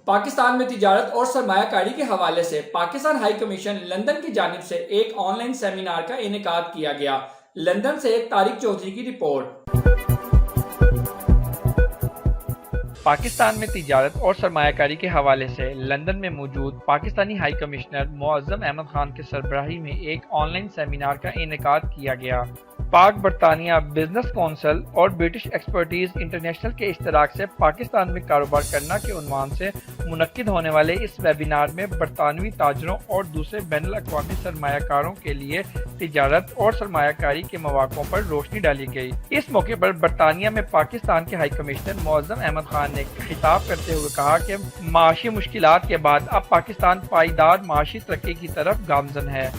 پاکستان میں تجارت اور سرمایہ کاری کے حوالے سے پاکستان ہائی کمیشن لندن کی جانب سے ایک آن لائن سیمینار کا انعقاد کیا گیا۔ لندن سے طارق چودھری کی رپورٹ۔ پاکستان میں تجارت اور سرمایہ کاری کے حوالے سے لندن میں موجود پاکستانی ہائی کمشنر معظم احمد خان کے سربراہی میں ایک آن لائن سیمینار کا انعقاد کیا گیا۔ پاک برطانیہ بزنس کونسل اور برٹش ایکسپرٹیز انٹرنیشنل کے اشتراک سے پاکستان میں کاروبار کرنا کے عنوان سے منعقد ہونے والے اس ویبینار میں برطانوی تاجروں اور دوسرے بین الاقوامی سرمایہ کاروں کے لیے تجارت اور سرمایہ کاری کے مواقعوں پر روشنی ڈالی گئی۔ اس موقع پر برطانیہ میں پاکستان کے ہائی کمشنر معظم احمد خان نے خطاب کرتے ہوئے کہا کہ معاشی مشکلات کے بعد اب پاکستان پائیدار معاشی ترقی کی طرف گامزن ہے۔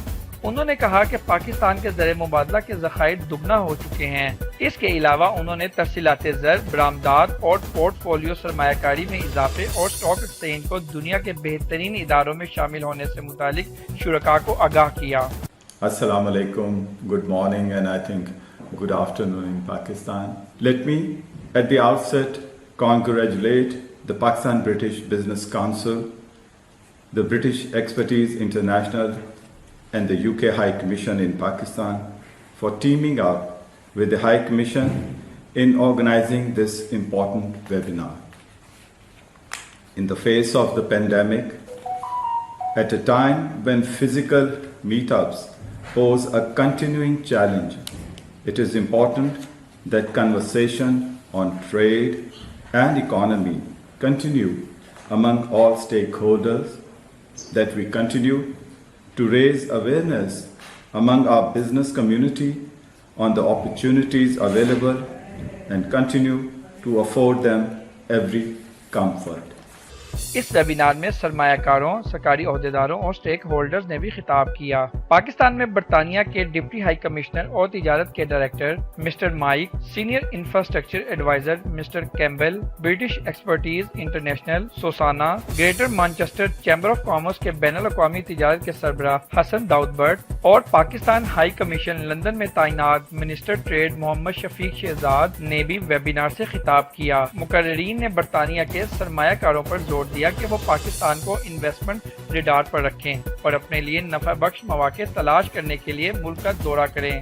انہوں نے کہا کہ پاکستان کے زر مبادلہ کے ذخائر دگنا ہو چکے ہیں۔ اس کے علاوہ انہوں نے ترسیلات زر، برآمدات اور پورٹ فولیو سرمایہ کاری میں اضافے اور اسٹاک ایکسچینج کو دنیا کے بہترین اداروں میں شامل ہونے سے متعلق شرکاء کو آگاہ کیا۔ السلام علیکم، good morning and I think good afternoon in Pakistan. Let me at the outset congratulate the Pakistan British Business Council, the British Expertise International and the UK High Commission in Pakistan for teaming up with the High Commission in organizing this important webinar. In the face of the pandemic, at a time when physical meetups pose a continuing challenge, it is important that conversation on trade and economy continue among all stakeholders, that we continue to raise awareness among our business community on the opportunities available and continue to afford them every comfort. Us webinar میں سرمایہ کاروں، سرکاری عہدیداروں اور stake holders نے بھی خطاب کیا۔ پاکستان میں برطانیہ کے ڈپٹی ہائی کمشنر اور تجارت کے director mister Mike, senior infrastructure adviser mister Campbell, British expertise international Susana, Greater Manchester chamber of commerce کے بین الاقوامی تجارت کے سربراہ حسن داؤد بٹ اور پاکستان ہائی کمیشن لندن میں تعینات منسٹر ٹریڈ محمد شفیق شہزاد نے بھی ویبینار سے خطاب کیا۔ مقررین نے برطانیہ کے سرمایہ کاروں پر زور دیا کہ وہ پاکستان کو انویسٹمنٹ ریڈار پر رکھیں اور اپنے لیے نفع بخش مواقع تلاش کرنے کے لیے ملک کا دورہ کریں۔